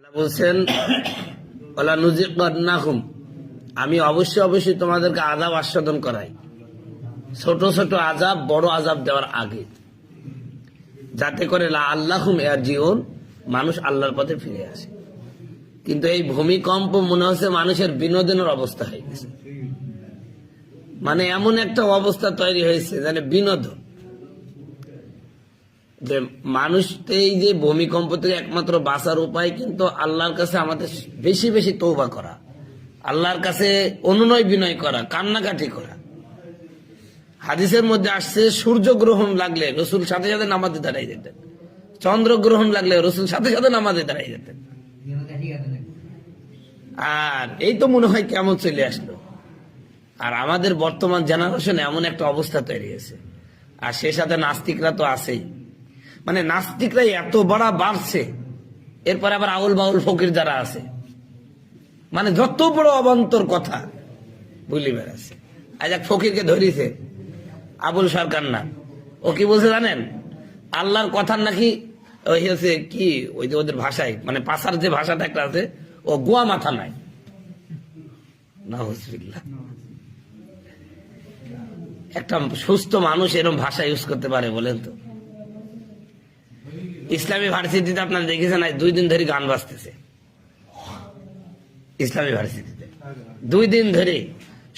বলছেন ওলা নুজিকান্নাকুম, আমি অবশ্যই তোমাদেরকে আযাব আস্বাদন করাই, ছোট ছোট আযাব বড় আযাব দেওয়ার আগে, যাতে করে লাআল্লাহুম ইয়ারজিউন, মানুষ আল্লাহর পথে ফিরে আসে। কিন্তু এই ভূমিকম্প মনে হচ্ছে মানুষের বিনোদনের অবস্থা হয়ে গেছে, মানে এমন একটা অবস্থা তৈরি হয়েছে যেন বিনোদন। যে মানুষ এই যে ভূমিকম্প থেকে একমাত্র বাঁচার উপায় কিন্তু আল্লাহর কাছে আমাদের বেশি বেশি তওবা করা, আল্লাহর কাছে অনুনয় বিনয় করা, কান্নাকাটি করা। হাদিসের মধ্যে আসছে সূর্যগ্রহণ লাগলে রসুল সাথে সাথে নামাজে দাঁড়াই যেতেন, চন্দ্রগ্রহণ লাগলে রসুল সাথে সাথে নামাজে দাঁড়াই যেতেন। আর এই তো মনে হয় কেমন চলে আসলো। আর আমাদের বর্তমান জেনারেশনে এমন একটা অবস্থা তৈরি হয়েছে, আর সে সাথে নাস্তিকরা তো আছেই। মানে নাস্তিকরাই এত বড় বাড়ছে, এরপরে আবার আউল বাউল ফকির যারা আছে, মানে যত বড় অবান্তর কথা বলি বেড়াচ্ছে। আজ এক ফকিরকে ধরিছে, আবুল সরকার না, ও কি বলছে জানেন? আল্লাহর কথার নাকি ওই হচ্ছে কি, ওই যে ওদের ভাষায়, মানে পাশার যে ভাষাটা একটা আছে, ও গোয়া মাথা নাই। নাউজুবিল্লাহ। একটা সুস্থ মানুষ এরকম ভাষা ইউজ করতে পারে বলেন তো? ইসলামী ভার্সিটিতে আপনারা দেখেছেন 2 দিন ধরে গান বাজতেছে, ইসলামী ভার্সিটিতে 2 দিন ধরে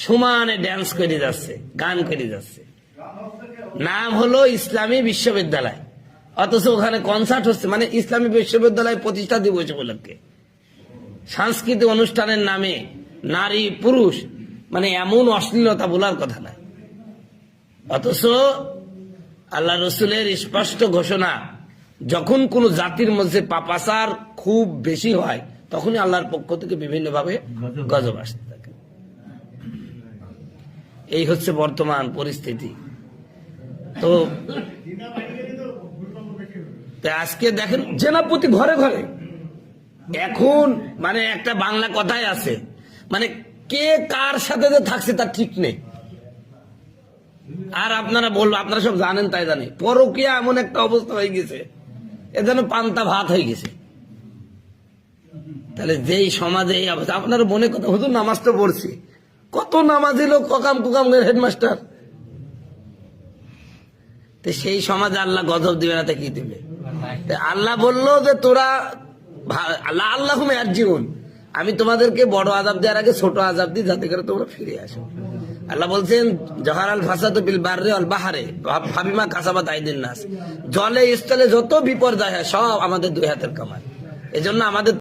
সমানে ড্যান্স করে যাচ্ছে, গান করে যাচ্ছে। নাম হলো ইসলামী বিশ্ববিদ্যালয়, অথচ ওখানে কনসার্ট হচ্ছে, মানে ইসলামী বিশ্ববিদ্যালয় প্রতিষ্ঠা দিবস উপলক্ষে সাংস্কৃতিক অনুষ্ঠানের নামে নারী পুরুষ, মানে এমন অশ্লীলতা বলার কথা না। অথচ আল্লাহ রসুলের স্পষ্ট ঘোষণা, যখন কোন জাতির মধ্যে পাপাচার খুব বেশি হয় তখনই আল্লাহর পক্ষ থেকে বিভিন্ন ভাবে গজব আসতে থাকে। এই হচ্ছে বর্তমান পরিস্থিতি। তো আজকে দেখেন জেনাপতি ঘরে ঘরে এখন, মানে একটা বাংলা কথাই আছে, মানে কে কার সাথে যে থাকছে তার ঠিক নেই। আর আপনারা বলবো, আপনারা সব জানেন তাই জানি, পরকীয়া এমন একটা অবস্থা হয়ে গেছে, এ যেন পান্তা ভাত হয়ে গেছে। তাহলে যেই সমাজে এই অবস্থা, আপনারা মনে কথা, হুজুর নামাজ তো পড়ছি, কত নামাজি লোক ককাম কুকাম হেডমাস্টার, তো সেই সমাজে আল্লাহ গজব দিবে না তো কি দিবে? আল্লাহ বললো যে তোরা আল্লাহুম ইয়ারজিউন, আমি তোমাদেরকে বড় আযাব দেওয়ার আগে ছোট আযাব দিই, যাতে করে তোমরা ফিরে আসো। আল্লাহ বলছেন জহারাল ফাসাদু বিল বাররি ওয়াল বাহরে ফাবিমা কাসাবাত আইদিন নাস, জলে স্থলে যত বিপর্যয় হয় সব আমাদের 2 হাতের কামাই। এজন্য আমাদের